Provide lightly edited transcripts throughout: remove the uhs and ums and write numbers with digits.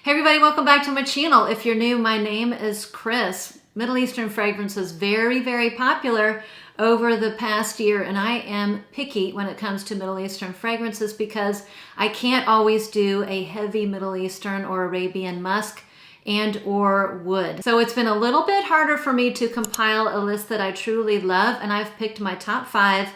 Hey everybody, welcome back to my channel. If you're new, my name is Chris. Middle Eastern fragrance is very popular over the past year, and I am picky when it comes to Middle Eastern fragrances because I can't always do a heavy Middle Eastern or Arabian musk and or wood. So it's been a little bit harder for me to compile a list that I truly love, and I've picked my top 5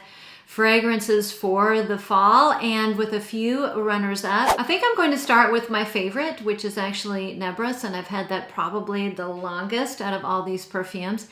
fragrances for the fall, and with a few runners up. I think I'm going to start with my favorite, which is actually Nebras, and I've had that probably the longest out of all these perfumes.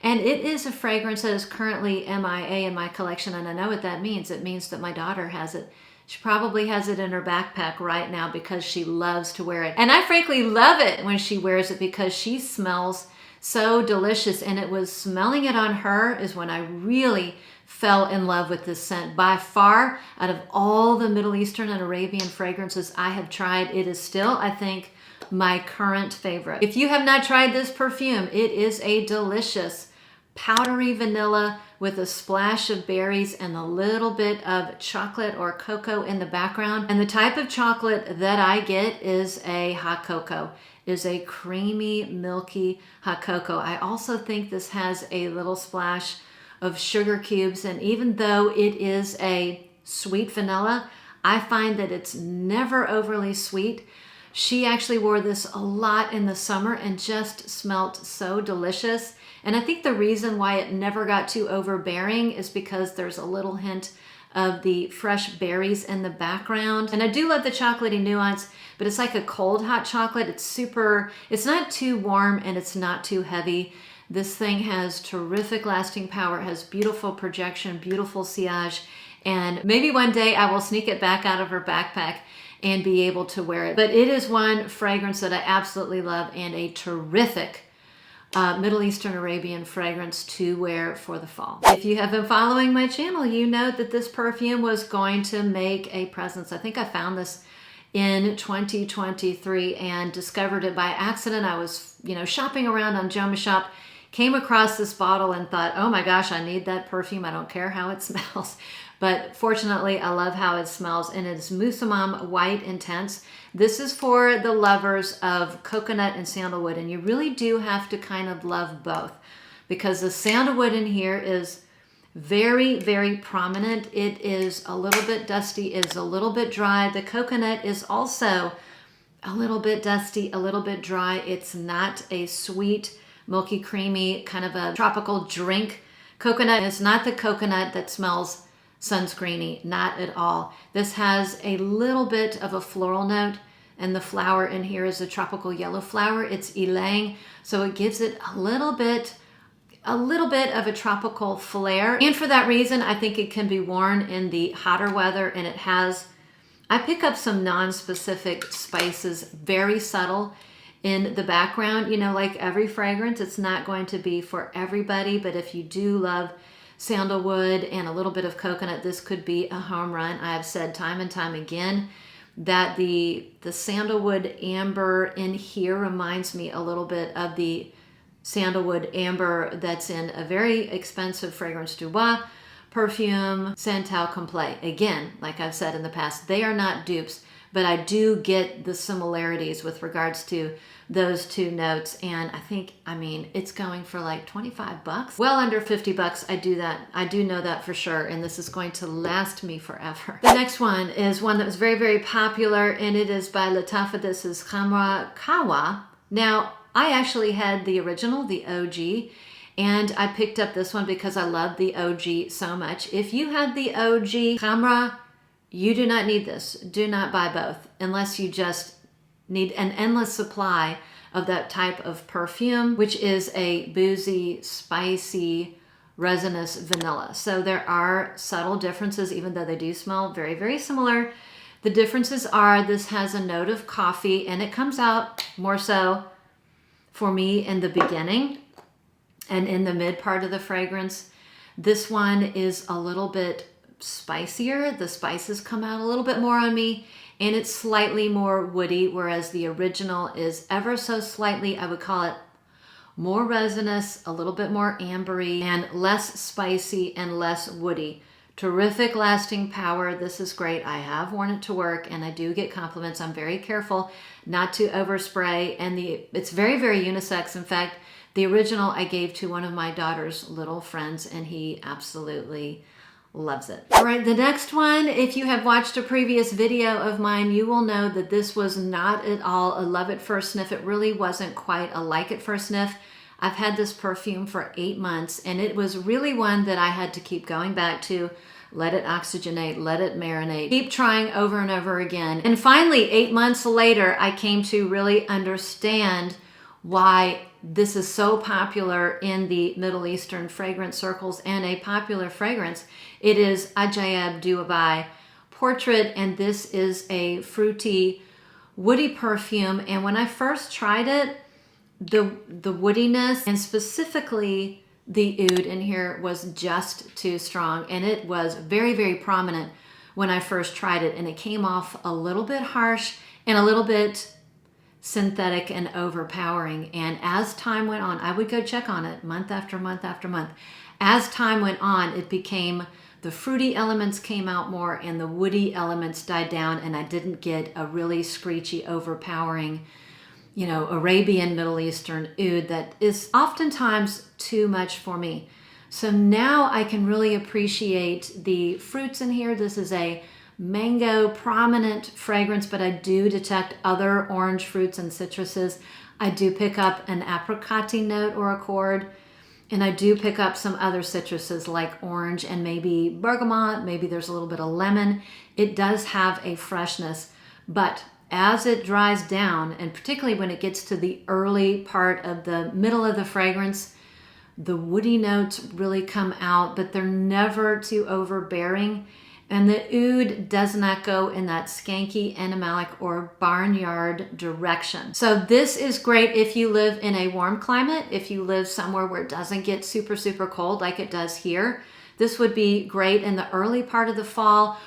And it is a fragrance that is currently MIA in my collection, and I know what that means. It means that my daughter has it. She probably has it in her backpack right now because she loves to wear it. And I frankly love it when she wears it because she smells so delicious, and it was smelling it on her is when I really fell in love with this scent. By far, out of all the Middle Eastern and Arabian fragrances I have tried, it is still, I think, my current favorite. If you have not tried this perfume, it is a delicious powdery vanilla with a splash of berries and a little bit of chocolate or cocoa in the background. And the type of chocolate that I get is a hot cocoa. It is a creamy, milky hot cocoa. I also think this has a little splash of sugar cubes, and even though it is a sweet vanilla, I find that it's never overly sweet. She actually wore this a lot in the summer and just smelled so delicious. And I think the reason why it never got too overbearing is because there's a little hint of the fresh berries in the background. And I do love the chocolatey nuance, but it's like a cold hot chocolate. It's not too warm and it's not too heavy. This thing has terrific lasting power, has beautiful projection, beautiful sillage, and maybe one day I will sneak it back out of her backpack and be able to wear it. But it is one fragrance that I absolutely love and a terrific Middle Eastern Arabian fragrance to wear for the fall. If you have been following my channel, you know that this perfume was going to make a presence. I think I found this in 2023 and discovered it by accident. I was, shopping around on Joma Shop, came across this bottle and thought, oh my gosh, I need that perfume. I don't care how it smells. But fortunately, I love how it smells, and it's Musamam White Intense. This is for the lovers of coconut and sandalwood, and you really do have to kind of love both because the sandalwood in here is very prominent. It is a little bit dusty, it's a little bit dry. The coconut is also a little bit dusty, a little bit dry. It's not a sweet, milky, creamy, kind of a tropical drink. Coconut is not the coconut that smells sunscreeny, not at all. This has a little bit of a floral note, and the flower in here is a tropical yellow flower. It's ylang, so it gives it a little bit of a tropical flair. And for that reason, I think it can be worn in the hotter weather, and I pick up some non-specific spices, very subtle in the background. Like every fragrance, it's not going to be for everybody, but if you do love sandalwood and a little bit of coconut, this could be a home run. I've said time and time again that the sandalwood amber in here reminds me a little bit of the sandalwood amber that's in a very expensive Fragrance du Bois perfume, Santal Complet. Again, like I've said in the past, they are not dupes, but I do get the similarities with regards to those two notes. And I mean, it's going for like 25 bucks, well under 50 bucks. I do know that for sure. And this is going to last me forever. The next one is one that was very popular, and it is by Latafa. This is Khamrah Qahwah. Now, I actually had the original, the OG, and I picked up this one because I love the OG so much. If you had the OG Khamrah, you do not need this. Do not buy both unless you just need an endless supply of that type of perfume, which is a boozy, spicy, resinous vanilla. So there are subtle differences, even though they do smell very similar. The differences are this has a note of coffee, and it comes out more so for me in the beginning and in the mid part of the fragrance. This one is a little bit spicier. The spices come out a little bit more on me, and it's slightly more woody, whereas the original is ever so slightly, I would call it more resinous, a little bit more ambery, and less spicy and less woody. Terrific lasting power. This is great. I have worn it to work and I do get compliments. I'm very careful not to overspray, and it's very, very unisex. In fact, the original I gave to one of my daughter's little friends and he absolutely loves it. All right, the next one, if you have watched a previous video of mine, you will know that this was not at all a love at first sniff. It really wasn't quite a like at first sniff. I've had this perfume for 8 months and it was really one that I had to keep going back to, let it oxygenate, let it marinate, keep trying over and over again. And finally, 8 months later, I came to really understand why this is so popular in the Middle Eastern fragrance circles and a popular fragrance. It is Ajayeb Dubai Portrait, and this is a fruity, woody perfume. And when I first tried it, the woodiness and specifically the oud in here was just too strong, and it was very, very prominent when I first tried it, and it came off a little bit harsh and a little bit synthetic and overpowering. And as time went on, I would go check on it month after month after month. As time went on, it became, the fruity elements came out more and the woody elements died down, and I didn't get a really screechy, overpowering, you know, Arabian Middle Eastern oud that is oftentimes too much for me. So now I can really appreciate the fruits in here. This is a mango prominent fragrance, but I do detect other orange fruits and citruses. I do pick up an apricot-y note or accord, and I do pick up some other citruses like orange and maybe bergamot. Maybe there's a little bit of lemon. It does have a freshness, but as it dries down, and particularly when it gets to the early part of the middle of the fragrance, the woody notes really come out, but they're never too overbearing. And the oud does not go in that skanky, animalic, or barnyard direction. So this is great if you live in a warm climate, if you live somewhere where it doesn't get super, super cold like it does here. This would be great in the early part of the fall,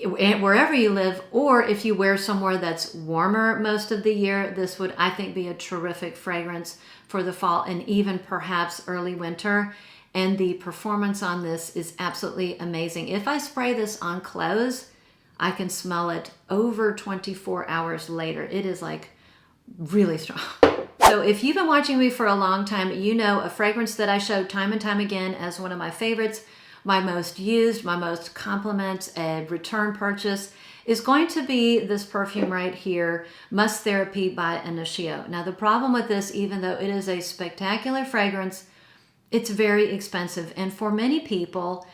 wherever you live, or if you wear somewhere that's warmer most of the year, this would, I think, be a terrific fragrance for the fall and even perhaps early winter. And the performance on this is absolutely amazing. If I spray this on clothes, I can smell it over 24 hours later. It is like really strong. So if you've been watching me for a long time, you know a fragrance that I showed time and time again as one of my favorites, my most used, my most compliment, a return purchase, is going to be this perfume right here, Musk Therapy by Initio. Now the problem with this, even though it is a spectacular fragrance, it's very expensive. And for many people,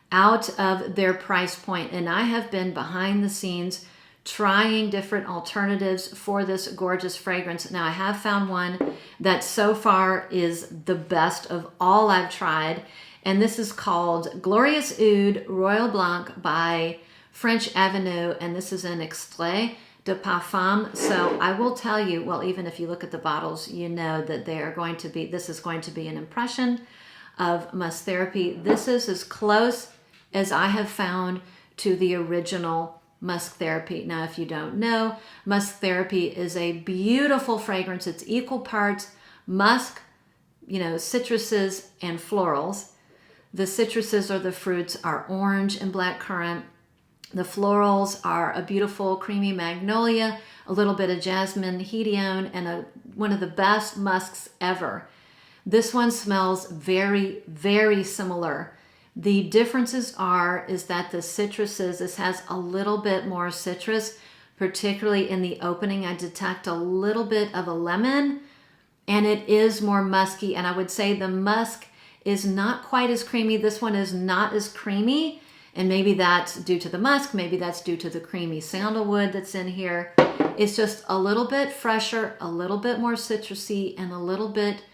out of their price point, and I have been behind the scenes trying different alternatives for this gorgeous fragrance. Now I have found one that so far is the best of all I've tried. And this is called Glorious Oud Royal Blanc by French Avenue. And this is an extrait de parfum. So I will tell you, well, even if you look at the bottles, you know that they are going to be, this is going to be an impression of Musk Therapy. This is as close as I have found to the original Musk Therapy. Now, if you don't know, Musk Therapy is a beautiful fragrance. It's equal parts musk, you know, citruses and florals. The citruses or the fruits are orange and blackcurrant. The florals are a beautiful creamy magnolia, a little bit of jasmine hedione, and one of the best musks ever. This one smells very, very similar. The differences is that the citruses, this has a little bit more citrus, particularly in the opening. I detect a little bit of a lemon, and it is more musky. And I would say the musk is not quite as creamy. This one is not as creamy. And maybe that's due to the musk, maybe that's due to the creamy sandalwood that's in here. It's just a little bit fresher, a little bit more citrusy, and a little bit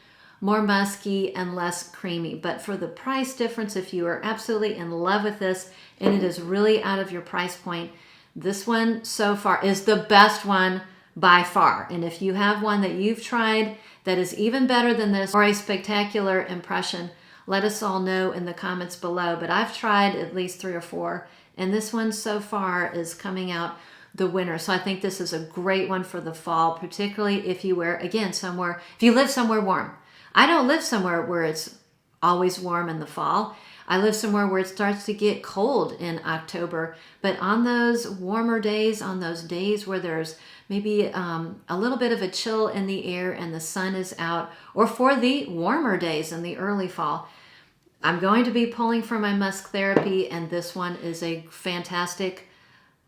more musky and less creamy. But for the price difference, if you are absolutely in love with this and it is really out of your price point, this one so far is the best one by far. And if you have one that you've tried that is even better than this or a spectacular impression, let us all know in the comments below. But I've tried at least 3 or 4, and this one so far is coming out the winner. So I think this is a great one for the fall, particularly if you wear, again, if you live somewhere warm. I don't live somewhere where it's always warm in the fall. I live somewhere where it starts to get cold in October, but on those warmer days, on those days where there's maybe a little bit of a chill in the air and the sun is out, or for the warmer days in the early fall, I'm going to be pulling for my musk therapy, and this one is a fantastic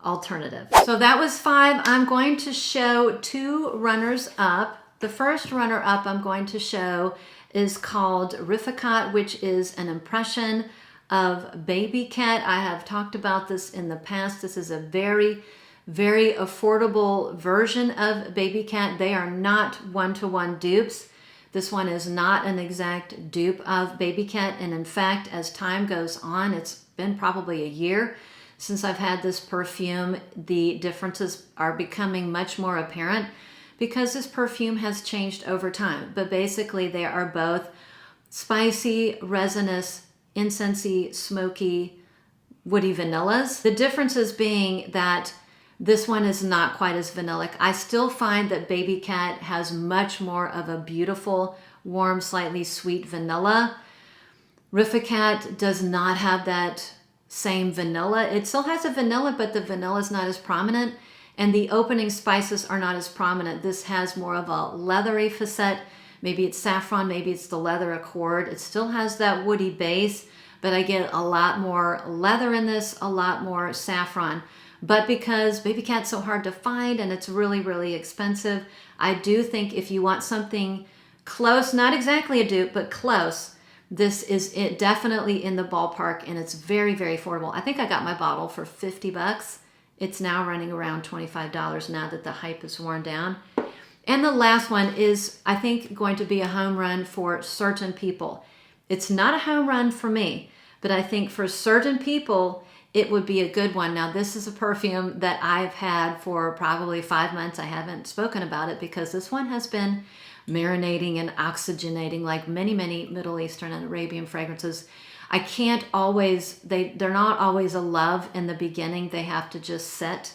alternative. So that was 5. I'm going to show 2 runners up. The first runner up I'm going to show is called Rifaaqat, which is an impression of Baby Cat. I have talked about this in the past. This is a very, very affordable version of Baby Cat. They are not one-to-one dupes. This one is not an exact dupe of Baby Cat. And in fact, as time goes on, it's been probably a year since I've had this perfume, the differences are becoming much more apparent because this perfume has changed over time. But basically they are both spicy, resinous, incensey, smoky, woody vanillas. The differences being that this one is not quite as vanillic. I still find that Baby Cat has much more of a beautiful, warm, slightly sweet vanilla. Rifaaqat does not have that same vanilla. It still has a vanilla, but the vanilla is not as prominent, and the opening spices are not as prominent. This has more of a leathery facet. Maybe it's saffron, maybe it's the leather accord. It still has that woody base, but I get a lot more leather in this, a lot more saffron. But because Baby Cat's so hard to find and it's really, really expensive, I do think if you want something close, not exactly a dupe, but close, this is it, definitely in the ballpark, and it's very, very affordable. I think I got my bottle for 50 bucks. It's now running around $25 now that the hype is worn down. And the last one is, I think, going to be a home run for certain people. It's not a home run for me, but I think for certain people, it would be a good one. Now, this is a perfume that I've had for probably 5 months. I haven't spoken about it because this one has been marinating and oxygenating like many, many Middle Eastern and Arabian fragrances. I can't always, they're not always a love in the beginning. They have to just sit.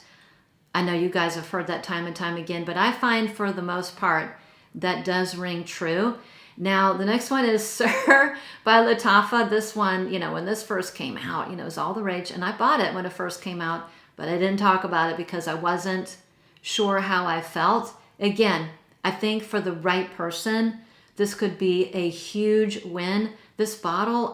I know you guys have heard that time and time again, but I find for the most part that does ring true. Now, the next one is Sehr by Latafa. This one, when this first came out, it was all the rage, and I bought it when it first came out, but I didn't talk about it because I wasn't sure how I felt. Again, I think for the right person, this could be a huge win. This bottle,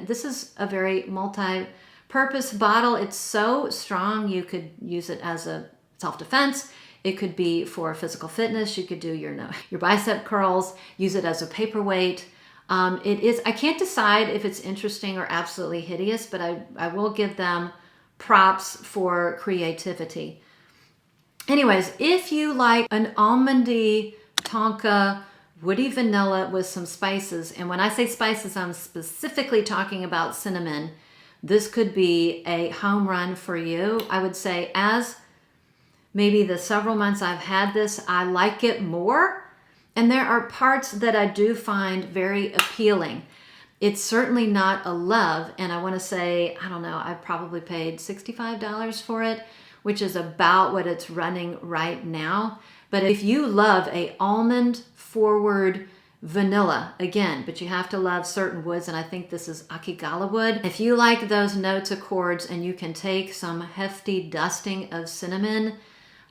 this is a very multi-purpose bottle. It's so strong, you could use it as a self-defense. It could be for physical fitness. You could do your bicep curls, use it as a paperweight. I can't decide if it's interesting or absolutely hideous, but I will give them props for creativity. Anyways, if you like an almondy, tonka, woody vanilla with some spices, and when I say spices, I'm specifically talking about cinnamon, this could be a home run for you. I would say as maybe the several months I've had this, I like it more. And there are parts that I do find very appealing. It's certainly not a love. And I want to say, I don't know, I probably paid $65 for it, which is about what it's running right now. But if you love a almond forward vanilla, again, but you have to love certain woods, and I think this is Akigala wood. If you like those notes accords and you can take some hefty dusting of cinnamon,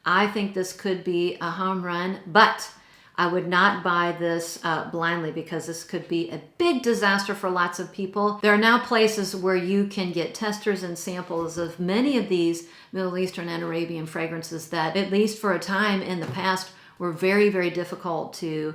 I think this could be a home run, but I would not buy this blindly because this could be a big disaster for lots of people. There are now places where you can get testers and samples of many of these Middle Eastern and Arabian fragrances that, at least for a time in the past, were very, very difficult to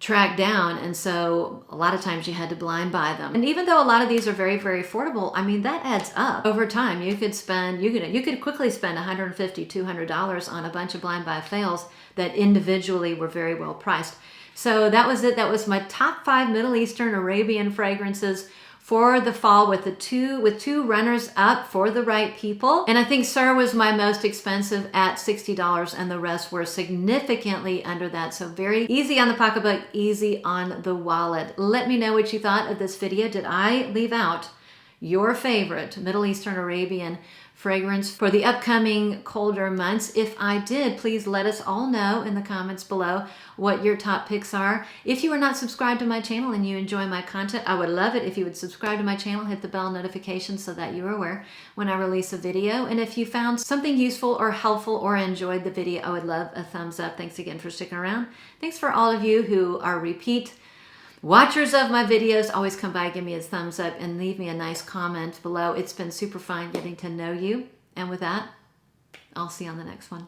track down, and so a lot of times you had to blind buy them. And even though a lot of these are very, very affordable, that adds up over time. You could quickly spend $150, $200 on a bunch of blind buy fails that individually were very well priced. So that was it. That was my top 5 Middle Eastern Arabian fragrances for the fall with two runners up for the right people. And I think Sehr was my most expensive at $60, and the rest were significantly under that. So very easy on the pocketbook, easy on the wallet. Let me know what you thought of this video. Did I leave out your favorite Middle Eastern Arabian fragrance for the upcoming colder months. If I did, please let us all know in the comments below what your top picks are. If you are not subscribed to my channel and you enjoy my content, I would love it if you would subscribe to my channel, hit the bell notification so that you are aware when I release a video. And if you found something useful or helpful or enjoyed the video, I would love a thumbs up. Thanks again for sticking around. Thanks for all of you who are repeat watchers of my videos. Always come by, give me a thumbs up, and leave me a nice comment below. It's been super fun getting to know you. And with that, I'll see you on the next one.